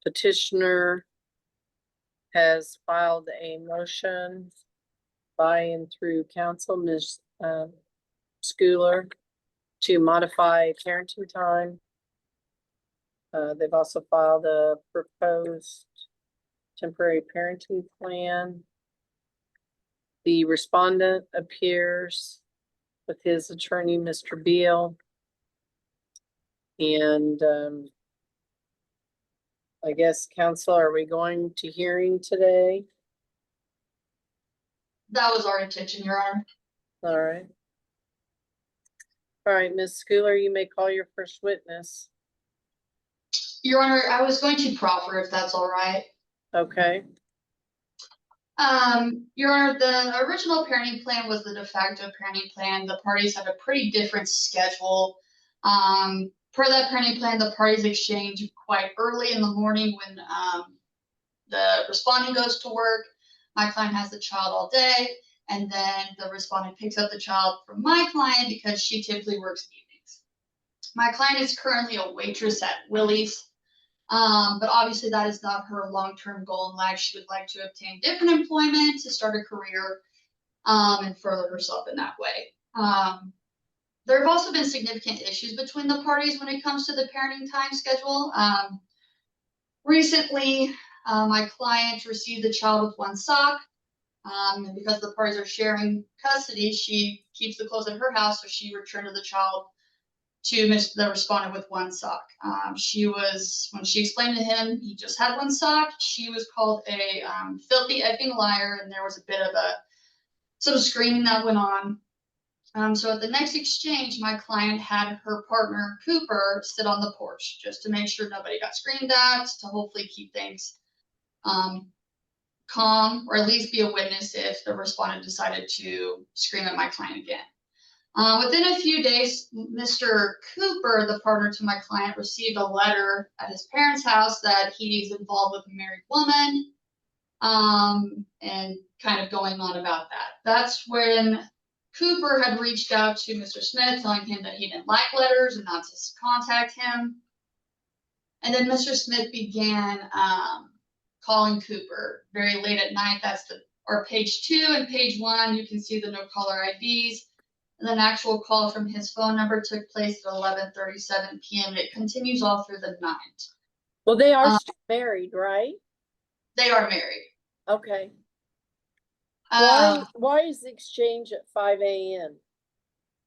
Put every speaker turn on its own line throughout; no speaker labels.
petitioner has filed a motion by and through counsel, Ms. Schooler, to modify parenting time. They've also filed a proposed temporary parenting plan. The respondent appears with his attorney, Mr. Beal. And I guess, counsel, are we going to hearing today?
That was our intention, Your Honor.
All right. All right, Ms. Schooler, you may call your first witness.
Your Honor, I was going to proffer if that's all right.
Okay.
Your Honor, the original parenting plan was the de facto parenting plan. The parties have a pretty different schedule. Per that parenting plan, the parties exchange quite early in the morning when the respondent goes to work. My client has the child all day, and then the respondent picks up the child from my client because she typically works evenings. My client is currently a waitress at Willie's. But obviously that is not her long-term goal in life. She would like to obtain different employment, to start a career, and further herself in that way. There have also been significant issues between the parties when it comes to the parenting time schedule. Recently, my client received the child with one sock. And because the parties are sharing custody, she keeps the clothes at her house, so she returned the child to the respondent with one sock. When she explained to him he just had one sock, she was called a filthy effing liar, and there was a bit of some screaming that went on. So at the next exchange, my client had her partner, Cooper, sit on the porch just to make sure nobody got screamed at, to hopefully keep things calm, or at least be a witness if the respondent decided to scream at my client again. Within a few days, Mr. Cooper, the partner to my client, received a letter at his parents' house that he's involved with a married woman, and kind of going on about that. That's when Cooper had reached out to Mr. Smith, telling him that he didn't like letters and not to contact him. And then Mr. Smith began calling Cooper very late at night. That's page 2 and page 1. You can see the no caller IDs. And an actual call from his phone number took place at 11:37 p.m. It continues all through the night.
Well, they are still married, right?
They are married.
Okay. Why is the exchange at 5 a.m.?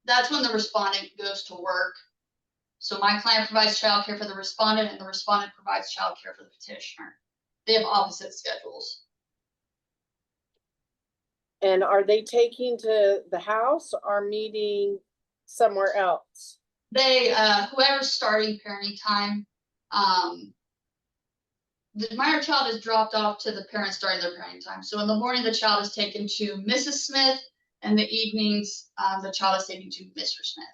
That's when the respondent goes to work. So my client provides childcare for the respondent, and the respondent provides childcare for the petitioner. They have opposite schedules.
And are they taking to the house or meeting somewhere else?
They, whoever's starting parenting time, the minor child is dropped off to the parents starting their parenting time. So in the morning, the child is taken to Mrs. Smith, and the evenings, the child is taken to Mr. Smith.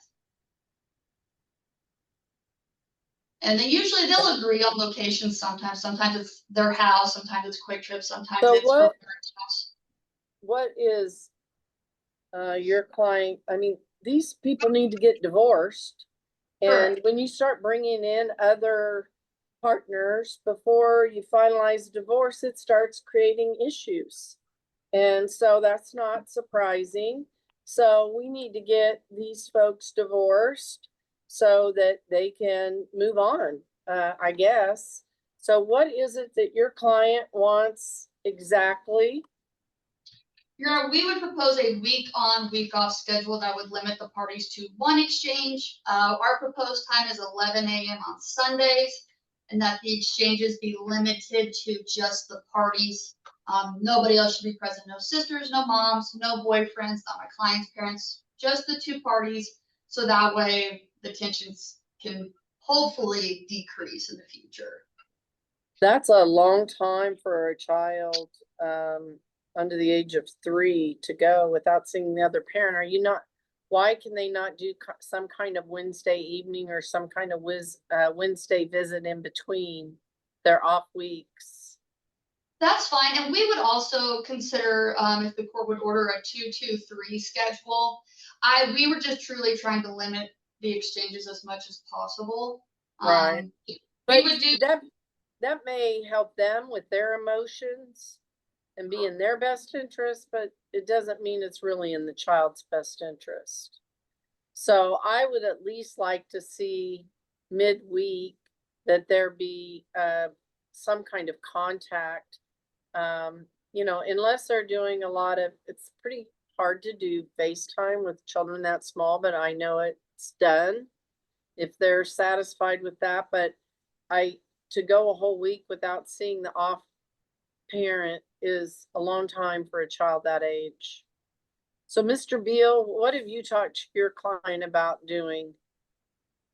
And they'll agree on locations sometimes. Sometimes it's their house, sometimes it's Quick Trip, sometimes it's her parents' house.
What is your client? I mean, these people need to get divorced. And when you start bringing in other partners before you finalize divorce, it starts creating issues. And so that's not surprising. So we need to get these folks divorced so that they can move on, I guess. So what is it that your client wants exactly?
We would propose a week on, week off schedule that would limit the parties to one exchange. Our proposed time is 11 a.m. on Sundays, and that the exchanges be limited to just the parties. Nobody else should be present. No sisters, no moms, no boyfriends, not my client's parents, just the two parties. So that way the tensions can hopefully decrease in the future.
That's a long time for a child under the age of 3 to go without seeing the other parent. Why can they not do some kind of Wednesday evening or some kind of Wednesday visit in between their off weeks?
That's fine. And we would also consider if the court would order a 2-2-3 schedule. We were just truly trying to limit the exchanges as much as possible.
Right. that may help them with their emotions and be in their best interest, but it doesn't mean it's really in the child's best interest. So I would at least like to see midweek that there be some kind of contact. You know, unless they're doing a lot of, it's pretty hard to do FaceTime with children that small, but I know it's done if they're satisfied with that. But to go a whole week without seeing the off parent is a long time for a child that age. So, Mr. Beal, what have you talked to your client about doing?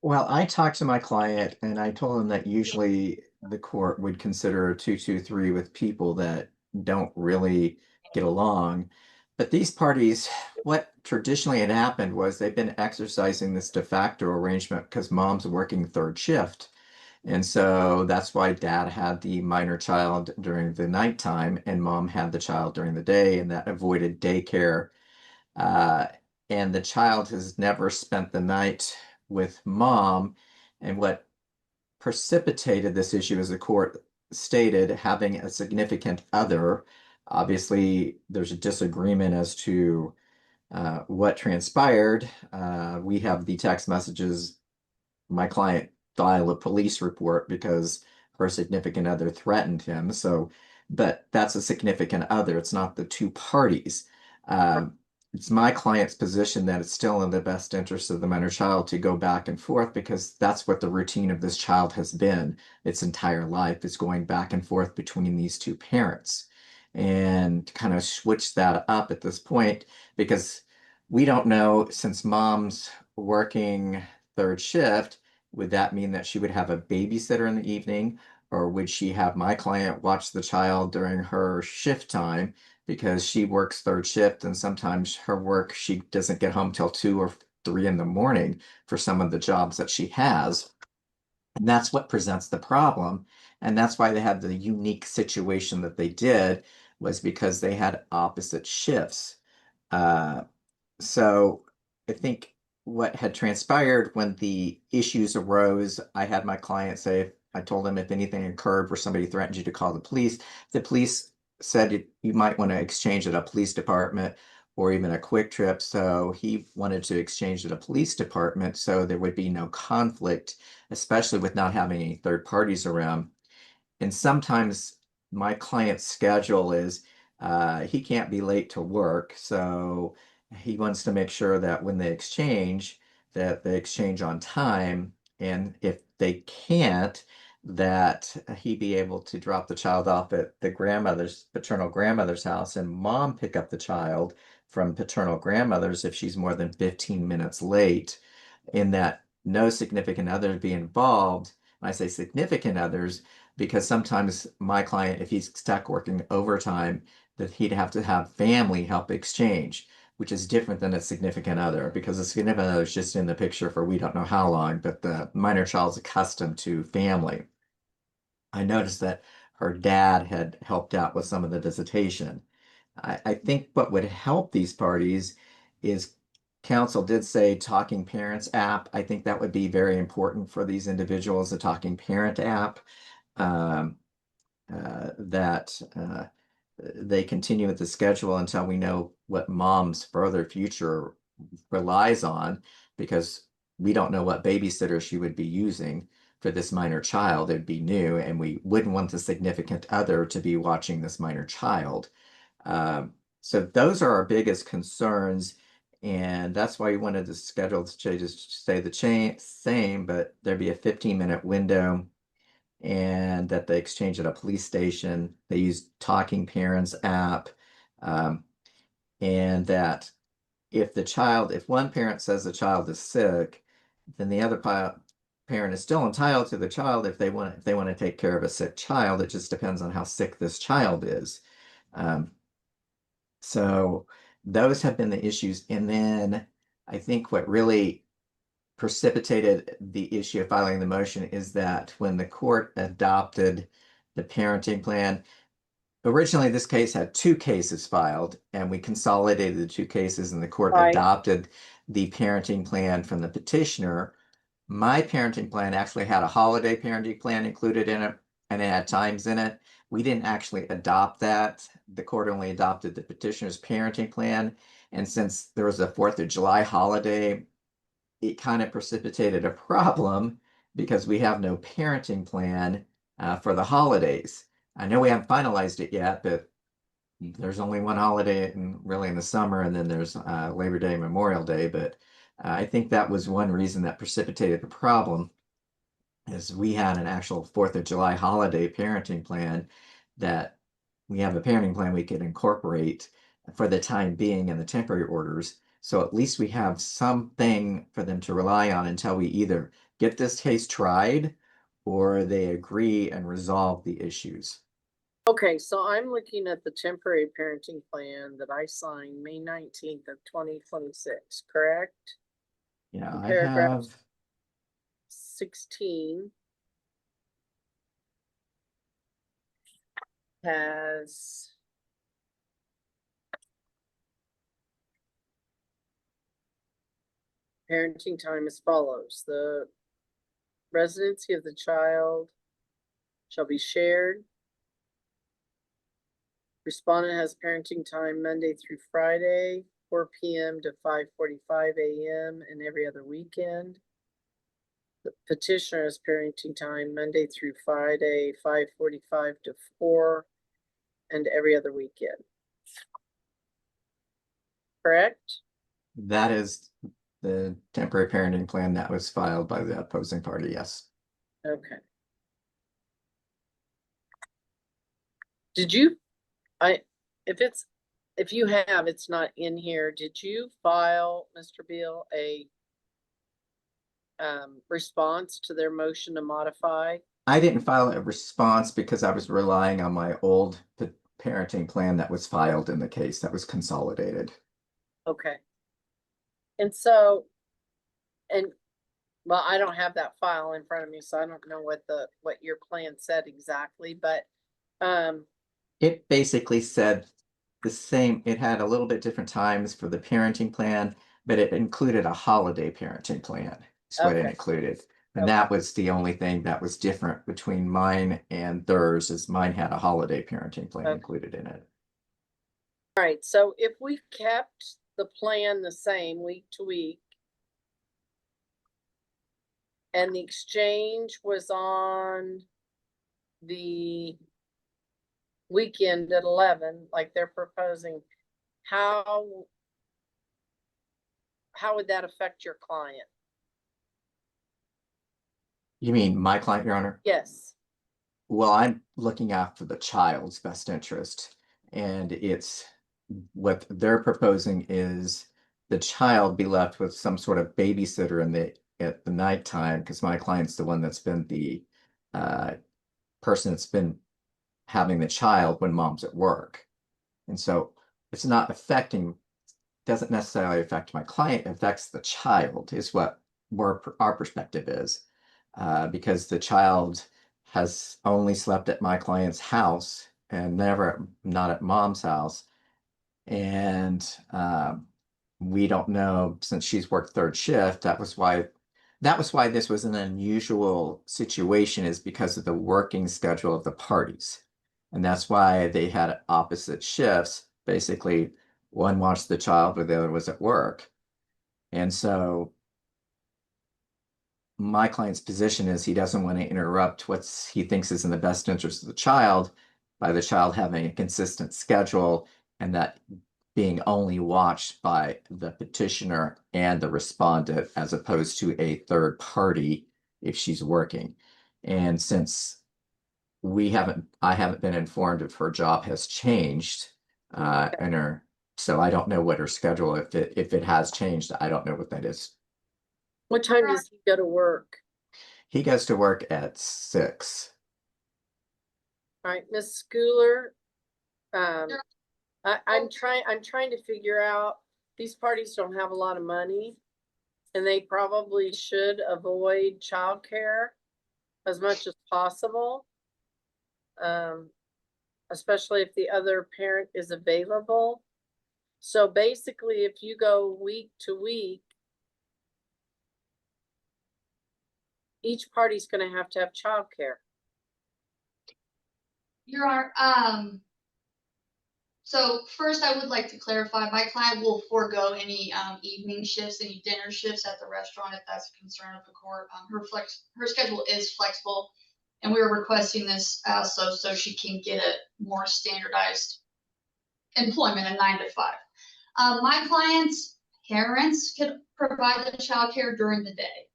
Well, I talked to my client and I told him that usually the court would consider a 223 with people that don't really get along. But these parties, what traditionally had happened was they've been exercising this de facto arrangement because mom's working third shift. And so that's why dad had the minor child during the nighttime and mom had the child during the day, and that avoided daycare. Uh, and the child has never spent the night with mom. And what precipitated this issue, as the court stated, having a significant other. Obviously, there's a disagreement as to what transpired. We have the text messages. My client filed a police report because her significant other threatened him. So, but that's a significant other. It's not the two parties. Um, it's my client's position that it's still in the best interest of the minor child to go back and forth because that's what the routine of this child has been its entire life, is going back and forth between these two parents. And kind of switch that up at this point because we don't know, since mom's working third shift, would that mean that she would have a babysitter in the evening, or would she have my client watch the child during her shift time because she works third shift and sometimes her work, she doesn't get home till 2 or 3 in the morning for some of the jobs that she has. And that's what presents the problem. And that's why they had the unique situation that they did, was because they had opposite shifts. Uh, so I think what had transpired when the issues arose, I had my client say, I told him if anything occurred where somebody threatened you to call the police said you might want to exchange at a police department or even a quick trip. So he wanted to exchange at a police department so there would be no conflict, especially with not having any third parties around. And sometimes my client's schedule is he can't be late to work, so he wants to make sure that when they exchange, that they exchange on time, and if they can't, that he be able to drop the child off at the paternal grandmother's house, and mom pick up the child from paternal grandmother's if she's more than 15 minutes late, in that no significant other be involved. When I say significant others, because sometimes my client, if he's stuck working overtime, that he'd have to have family help exchange, which is different than a significant other, because a significant other is just in the picture for we don't know how long, but the minor child's accustomed to family. I noticed that her dad had helped out with some of the visitation. I think what would help these parties is, counsel did say talking parents app. I think that would be very important for these individuals, a talking parent app. Um, that they continue with the schedule until we know what mom's further future relies on, because we don't know what babysitter she would be using for this minor child. It'd be new, and we wouldn't want the significant other to be watching this minor child. So those are our biggest concerns, and that's why we wanted the schedule to just stay the same, but there'd be a 15-minute window, and that they exchange at a police station. They use Talking Parents app, um, and that if one parent says the child is sick, then the other parent is still entitled to the child if they want to take care of a sick child. It just depends on how sick this child is. Um, so those have been the issues. And then I think what really precipitated the issue of filing the motion is that when the court adopted the parenting plan, originally this case had 2 cases filed, and we consolidated the 2 cases, and the court
Right.
adopted the parenting plan from the petitioner. My parenting plan actually had a holiday parenting plan included in it, and it had times in it. We didn't actually adopt that. The court only adopted the petitioner's parenting plan. And since there was a 4th of July holiday, it kind of precipitated a problem because we have no parenting plan for the holidays. I know we haven't finalized it yet, but there's only one holiday really in the summer, and then there's Labor Day, Memorial Day. But I think that was one reason that precipitated the problem, is we had an actual 4th of July holiday parenting plan that we have a parenting plan we could incorporate for the time being in the temporary orders. So at least we have something for them to rely on until we either get this case tried or they agree and resolve the issues.
Okay, so I'm looking at the temporary parenting plan that I signed May 19th of 2026, correct?
Yeah, I
Paragraph
have
16 has parenting time as follows. The residency of the child shall be shared. Respondent has parenting time Monday through Friday, 4 p.m. to 5:45 a.m. and every other weekend. The petitioner has parenting time Monday through Friday, 5:45 to 4 and every other weekend. Correct?
that is the temporary parenting plan that was filed by the opposing party, yes.
Okay. Did you, if you have, it's not in here, did you file, Mr. Beal, a response to their motion to modify?
I didn't file a response because I was relying on my old parenting plan that was filed in the case that was consolidated.
Okay. And so, well, I don't have that file in front of me, so I don't know what your plan said exactly, but,
It basically said the same, it had a little bit different times for the parenting plan, but it included a holiday parenting plan. Is what it
Okay.
included. And
Okay.
that was the only thing that was different between mine and theirs, is mine had a holiday parenting plan
Okay.
included in it.
All right, so if we kept the plan the same week to week, and the exchange was on the weekend at 11, like they're proposing, how would that affect your client?
You mean my client, Your Honor?
Yes.
Well, I'm looking after the child's best interest, and it's what they're proposing is the child be left with some sort of babysitter at the nighttime, because my client's the one that's been the person that's been having the child when mom's at work. And so it's not doesn't necessarily affect my client, it affects the child, is what our perspective is. Because the child has only slept at my client's house and not at mom's house. And we don't know, since she's worked 3rd shift, that was why this was an unusual situation, is because of the working schedule of the parties. And that's why they had opposite shifts. Basically, one watched the child while the other was at work. And so my client's position is he doesn't want to interrupt what he thinks is in the best interest of the child by the child having a consistent schedule, and that being only watched by the petitioner and the respondent, as opposed to a third party if she's working. And since I haven't been informed if her job has changed, so I don't know what her schedule, if it has changed, I don't know what that is.
What time does he go to work?
He goes to work at 6.
All right, Miss Schooler,
Sure.
I'm trying to figure out, these parties don't have a lot of money, and they probably should avoid childcare as much as possible. Especially if the other parent is available. So basically, if you go week to week, each party's gonna have childcare.
Your Honor, so first I would like to clarify, my client will forego any evening shifts, any dinner shifts at the restaurant if that's a concern of the court. Her schedule is flexible, and we are requesting this also so she can get a more standardized employment, a 9 to 5. My client's parents could provide the childcare during the day.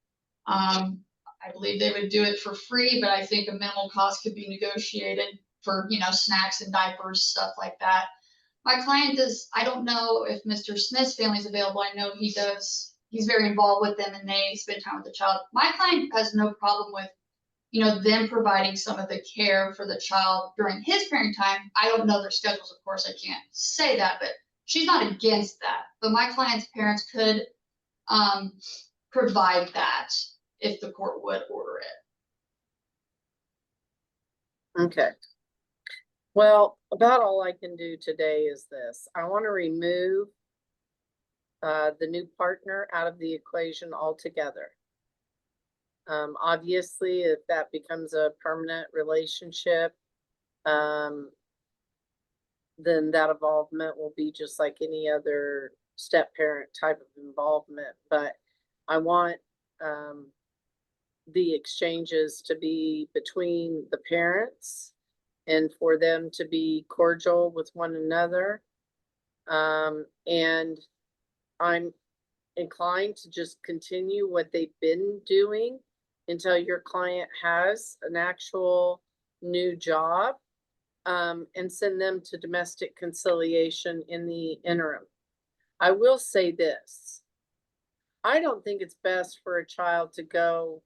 I believe they would do it for free, but I think a minimal cost could be negotiated for, snacks and diapers, stuff like that. My client does, I don't know if Mr. Smith's family is available. I know he does. He's very involved with them and they spend time with the child. My client has no problem with, them providing some of the care for the child during his parenting time. I don't know their schedules, of course, I can't say that, but she's not against that. But my client's parents could provide that if the court would order it.
Okay. Well, about all I can do today is this. I want to remove the new partner out of the equation altogether. Obviously, if that becomes a permanent relationship, then that involvement will be just like any other step-parent type of involvement. But I want the exchanges to be between the parents and for them to be cordial with one another. And I'm inclined to just continue what they've been doing until your client has an actual new job, and send them to domestic conciliation in the interim. I will say this. I don't think it's best for a child to go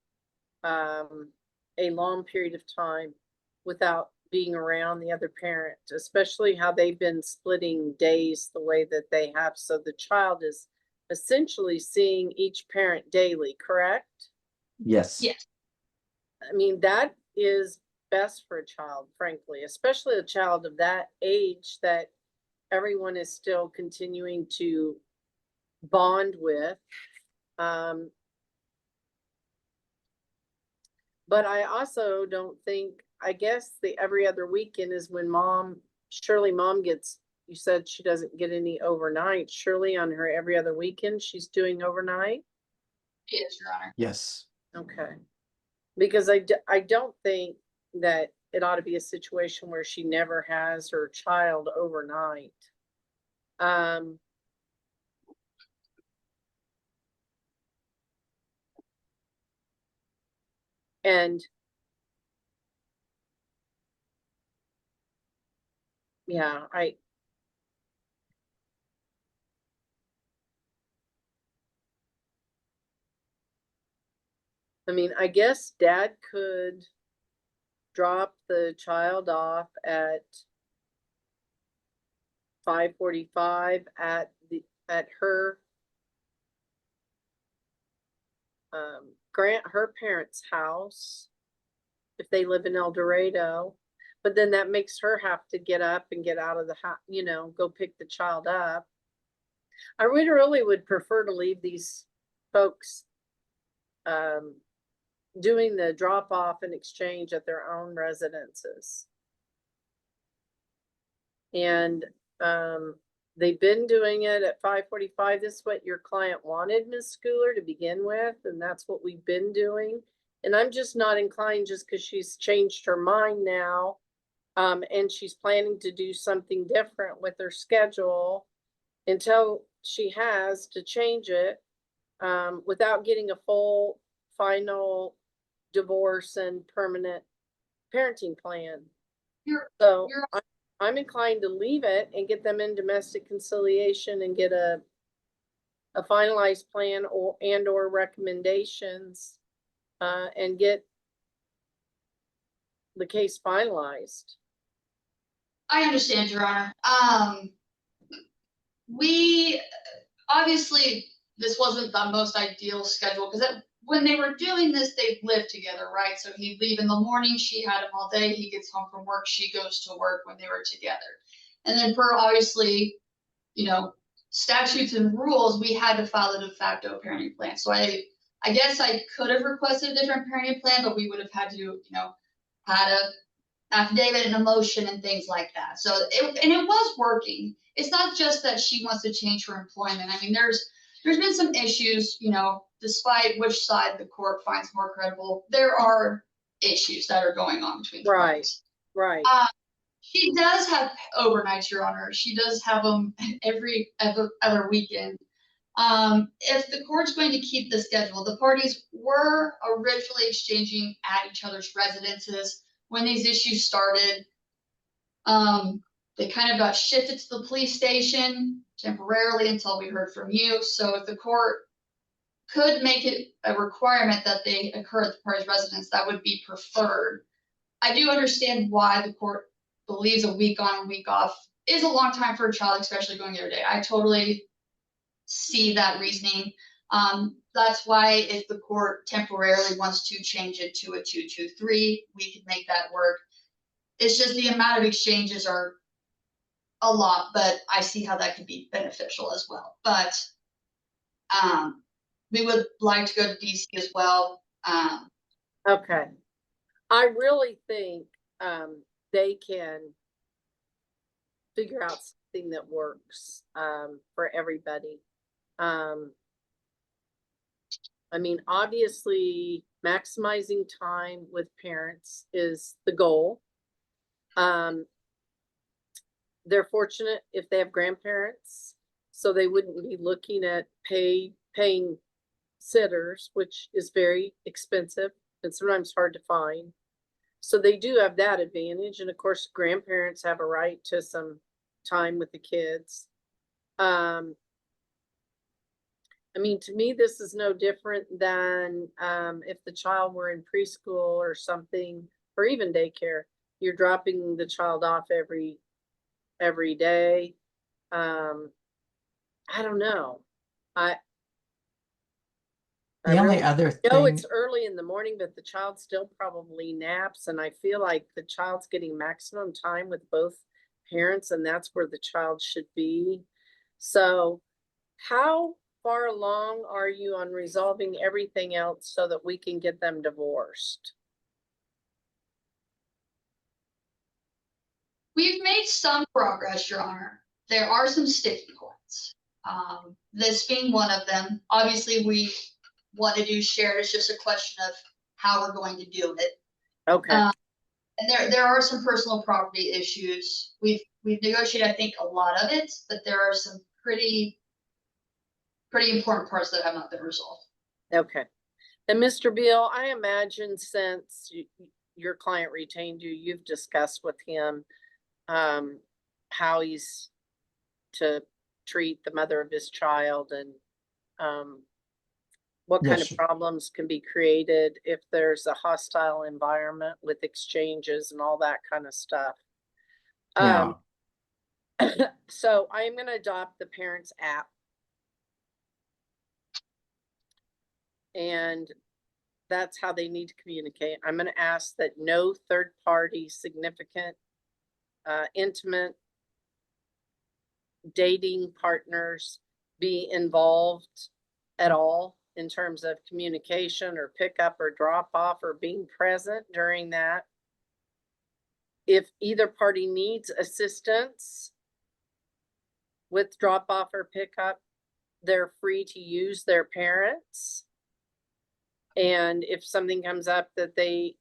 a long period of time without being around the other parent, especially how they've been splitting days the way that they have. So the child is essentially seeing each parent daily, correct?
Yes.
Yes.
I mean, that is best for a child, frankly, especially a child of that age that everyone is still continuing to bond with. But I also don't think, I guess the every other weekend is when surely mom gets, you said she doesn't get any overnight. Surely on her every other weekend, she's doing overnight?
Yes, Your Honor.
Yes.
Okay. Because I don't think that it ought to be a situation where she never has her child overnight. And yeah, I mean, I guess dad could drop the child off at 5:45 at her her parents' house if they live in El Dorado, but then that makes her have to get up and get out of the house, go pick the child up. I really would prefer to leave these folks doing the drop off and exchange at their own residences. And they've been doing it at 5:45. This is what your client wanted, Ms. Schooler, to begin with, and that's what we've been doing. And I'm just not inclined just because she's changed her mind now, and she's planning to do something different with her schedule until she has to change it, without getting a full final divorce and permanent parenting plan. I'm inclined to leave it and get them in domestic conciliation and get a finalized plan or recommendations, and get the case finalized.
I understand, Your Honor. We obviously this wasn't the most ideal schedule because when they were doing this, they lived together, right? So he'd leave in the morning, she had him all day, he gets home from work, she goes to work when they were together. And then for obviously, statutes and rules, we had to file a de facto parenting plan. So I guess I could have requested a different parenting plan, but we would have had to, had a affidavit and a motion and things like that. So it was working. It's not just that she wants to change her employment. I mean, there's been some issues, you know, despite which side the court finds more credible, there are issues that are going on between the parties.
Right.
She does have overnights, Your Honor. She does have them every other weekend. If the court's going to keep the schedule, the parties were originally exchanging at each other's residences when these issues started. They kind of got shifted to the police station temporarily until we heard from you. So if the court could make it a requirement that they occur at the party's residence, that would be preferred. I do understand why the court believes a week on and week off is a long time for a child, especially going every day. I totally see that reasoning. That's why if the court temporarily wants to change it to a 2-2-3, we can make that work. It's just the amount of exchanges are a lot, but I see how that could be beneficial as well. But we would like to go to DC as well.
Okay. I really think they can figure out something that works for everybody. I mean, obviously, maximizing time with parents is the goal. They're fortunate if they have grandparents, so they wouldn't be looking at paying sitters, which is very expensive and sometimes hard to find. So they do have that advantage. And of course, grandparents have a right to some time with the kids. I mean, to me, this is no different than if the child were in preschool or something, or even daycare. You're dropping the child off every day. I don't know.
The only other
know
thing,
it's early in the morning, but the child still probably naps, and I feel like the child's getting maximum time with both parents, and that's where the child should be. So how far along are you on resolving everything else so that we can get them divorced?
We've made some progress, Your Honor. There are some sticking points. This being one of them. Obviously, we want to do shared. It's just a question of how we're going to do it.
Okay.
And there are some personal property issues. We've negotiated, I think, a lot of it, but there are some pretty important parts that have not been resolved.
Okay. And Mr. Beal, I imagine since your client retained you, you've discussed with him how he's to treat the mother of his child and what kind of problems can be created if there's a hostile environment with exchanges and all that kind of stuff.
yeah,
So I am going to adopt the parents app. And that's how they need to communicate. I'm going to ask that no third party significant, intimate dating partners be involved at all in terms of communication or pickup or drop off or being present during that. If either party needs assistance with drop off or pickup, they're free to use their parents. And if something comes up that they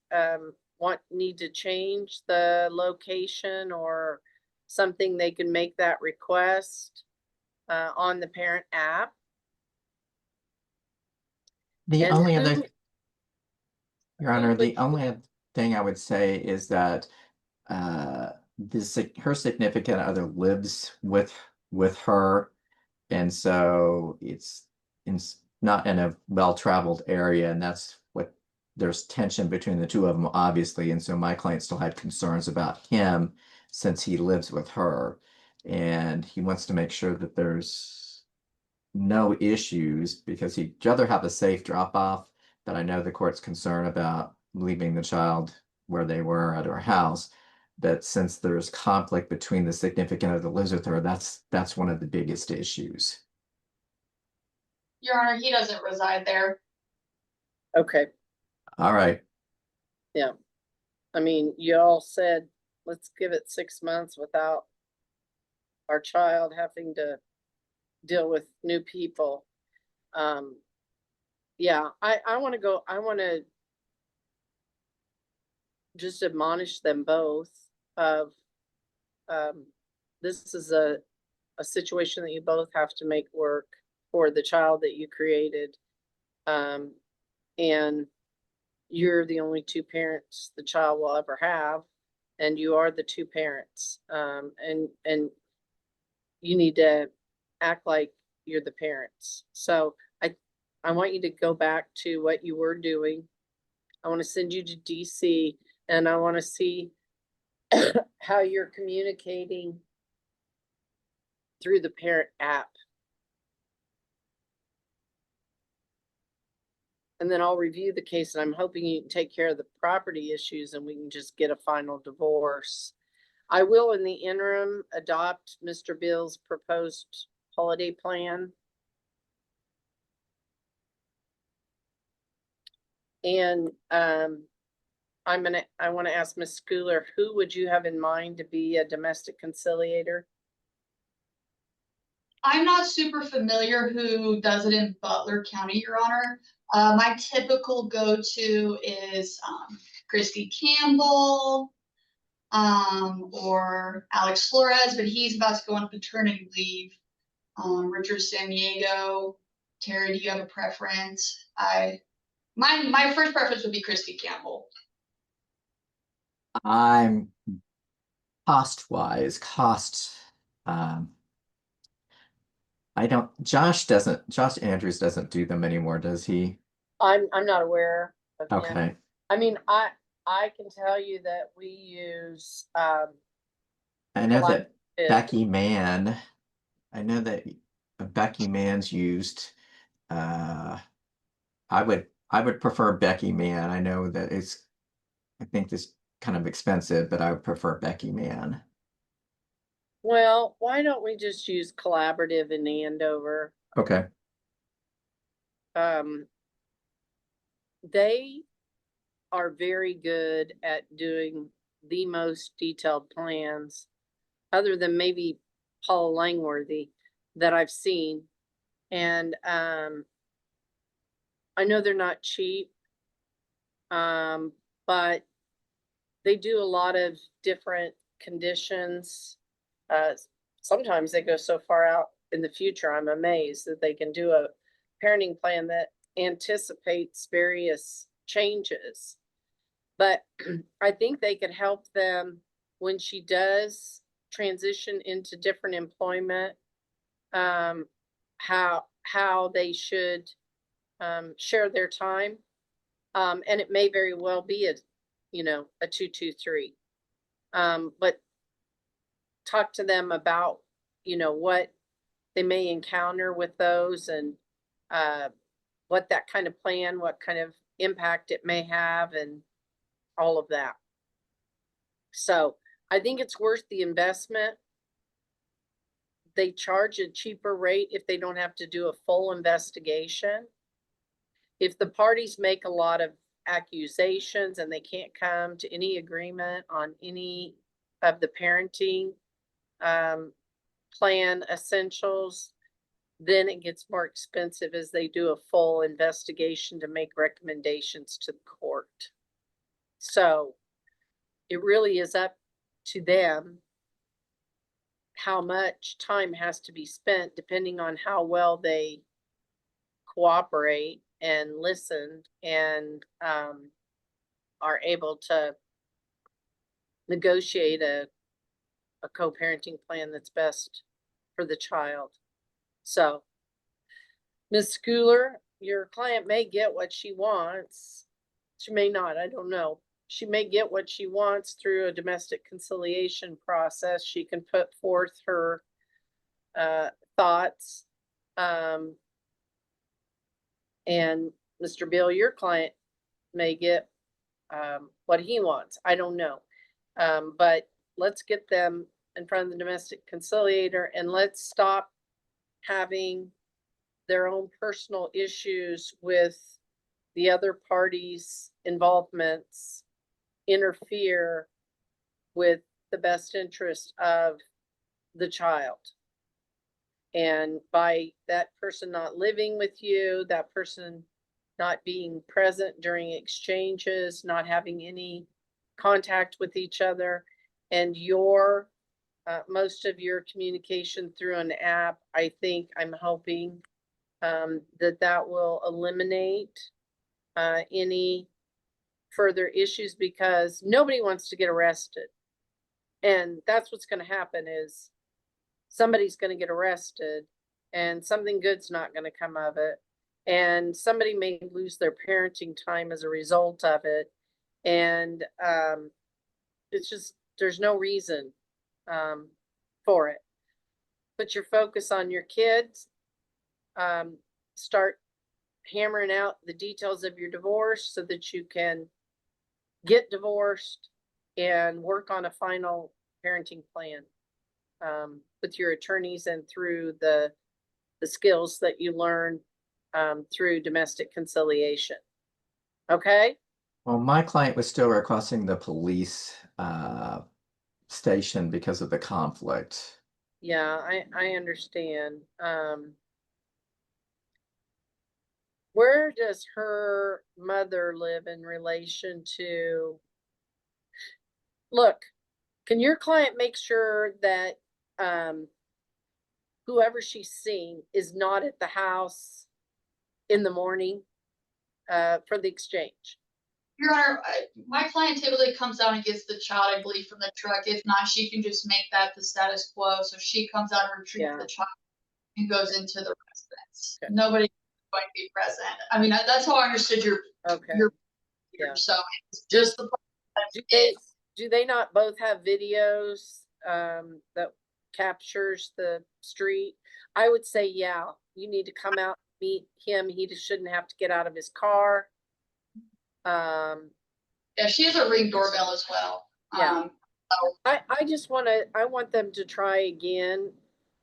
need to change the location or something, they can make that request on the parent app.
the only other, Your Honor,
would
the only other thing I would say is that her significant other lives with her, and so it's not in a well-traveled area, and that's what there's tension between the two of them, obviously. And so my client still had concerns about him since he lives with her, and he wants to make sure that there's no issues because he'd rather have a safe drop off. But I know the court's concerned about leaving the child where they were at her house. That since there's conflict between the significant other that lives with her, that's one of the biggest issues.
Your Honor, he doesn't reside there.
Okay.
All right.
Yeah. I mean, you all said, let's give it 6 months without our child having to deal with new people. Yeah, I want to just admonish them both of, this is a situation that you both have to make work for the child that you created. And you're the only two parents the child will ever have, and you are the two parents. And you need to act like you're the parents. So I want you to go back to what you were doing. I want to send you to DC, and I want to see how you're communicating through the parent app. And then I'll review the case, and I'm hoping you can take care of the property issues and we can just get a final divorce. I will, in the interim, adopt Mr. Bill's proposed holiday plan. And I want to ask Ms. Schooler, who would you have in mind to be a domestic conciliator?
I'm not super familiar who does it in Butler County, Your Honor. My typical go-to is Christy Campbell or Alex Flores, but he's about to go on paternity leave. Richard Saniego. Terry, do you have a preference? My first preference would be Christy Campbell.
I'm cost-wise, Josh Andrews doesn't do them anymore, does he?
I'm not aware of him.
Okay.
I mean, I can tell you that we use
I know that
Bid.
Becky Mann, I know that Becky Mann's used, I would prefer Becky Mann. I know that I think it's kind of expensive, but I would prefer Becky Mann.
Well, why don't we just use Collaborative in Andover?
Okay.
They are very good at doing the most detailed plans, other than maybe Paul Langworthy, that I've seen. And I know they're not cheap, but they do a lot of different conditions. Sometimes they go so far out in the future, I'm amazed that they can do a parenting plan that anticipates various changes. But I think they could help them when she does transition into different employment, how they should share their time. And it may very well be a 2-2-3. But talk to them about, what they may encounter with those, and what that kind of plan, what kind of impact it may have, and all of that. So I think it's worth the investment. They charge a cheaper rate if they don't have to do a full investigation. If the parties make a lot of accusations and they can't come to any agreement on any of the parenting plan essentials, then it gets more expensive as they do a full investigation to make recommendations to the court. So it really is up to them how much time has to be spent, depending on how well they cooperate and listen and are able to negotiate a co-parenting plan that's best for the child. So, Ms. Schooler, your client may get what she wants. She may not, I don't know. She may get what she wants through a domestic conciliation process. She can put forth her thoughts. And Mr. Bill, your client may get what he wants. I don't know. But let's get them in front of the domestic conciliator, and let's stop having their own personal issues with the other parties' involvements interfere with the best interest of the child. And by that person not living with you, that person not being present during exchanges, not having any contact with each other, and your most of your communication through an app, I'm hoping that will eliminate any further issues, because nobody wants to get arrested. And that's what's going to happen, is somebody's going to get arrested and something good's not going to come of it. And somebody may lose their parenting time as a result of it. And it's just, there's no reason for it. Put your focus on your kids. Start hammering out the details of your divorce so that you can get divorced and work on a final parenting plan with your attorneys and through the skills that you learn through domestic conciliation. Okay?
Well, my client was still requesting the police station because of the conflict.
Yeah, I understand. Where does her mother live in relation to? Look, can your client make sure that whoever she's seeing is not at the house in the morning for the exchange?
Your Honor, my client typically comes out and gets the child, I believe, from the truck. If not, she can just make that the status quo. So she comes out and retrieves the child and goes into the residence. Okay. Nobody's going to be present. I mean, that's how I understood your so it's just the
do they not both have videos that captures the street? I would say, yeah, you need to come out, meet him. He just shouldn't have to get out of his car.
Yeah, she has a Ring doorbell as well.
Yeah. I want them to try again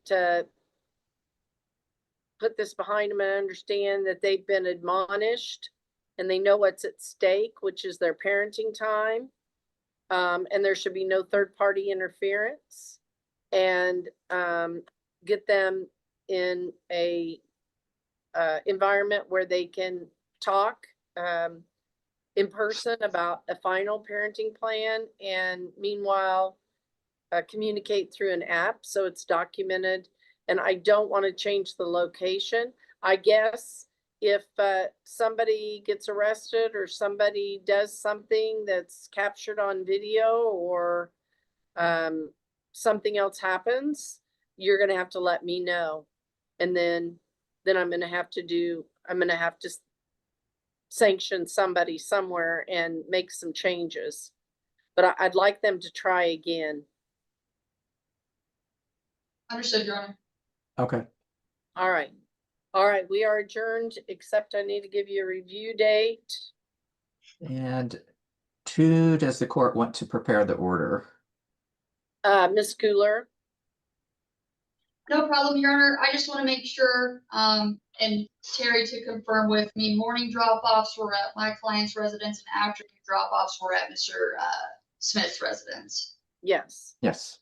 to put this behind them and understand that they've been admonished and they know what's at stake, which is their parenting time. And there should be no third party interference, and get them in a environment where they can talk in person about a final parenting plan, and meanwhile communicate through an app so it's documented. And I don't want to change the location. I guess if somebody gets arrested or somebody does something that's captured on video, or something else happens, you're going to have to let me know. And then I'm going to have to sanction somebody somewhere and make some changes. But I'd like them to try again.
Understood, Your Honor.
Okay.
All right. All right. We are adjourned, except I need to give you a review date.
And 2, does the court want to prepare the order?
Ms. Cooler.
No problem, Your Honor. I just want to make sure, and Terry to confirm with me, morning drop-offs were at my client's residence and afternoon drop-offs were at Mr. Smith's residence.
Yes.
Yes.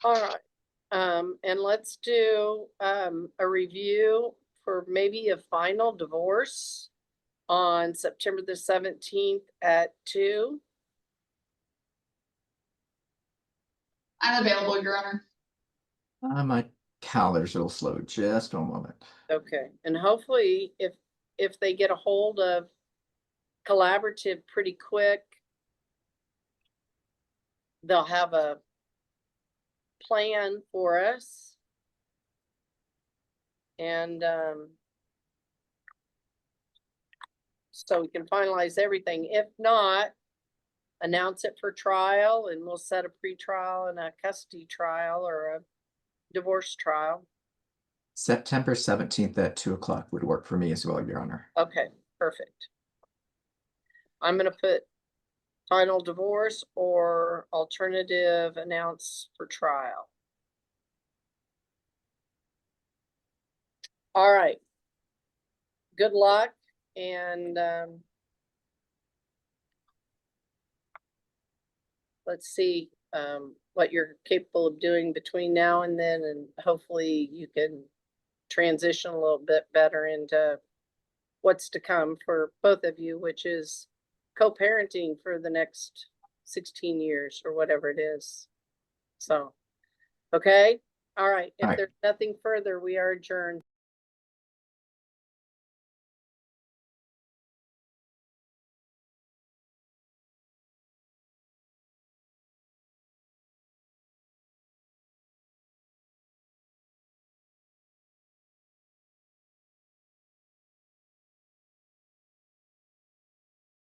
All right. And let's do a review for maybe a final divorce on September the 17th at 2.
I'm available, Your Honor.
My calendar's a little slow. Just a moment.
Okay. And hopefully if they get a hold of Collaborative pretty quick, they'll have a plan for us. And so we can finalize everything. If not, announce it for trial, and we'll set a pretrial and a custody trial or a divorce trial.
September 17th at 2 o'clock would work for me as well, Your Honor.
Okay, perfect. I'm going to put final divorce or alternative announce for trial. All right. Good luck and let's see what you're capable of doing between now and then, and hopefully you can transition a little bit better into what's to come for both of you, which is co-parenting for the next 16 years or whatever it is. So, okay. All right. If
All right.
there's nothing further, we are adjourned.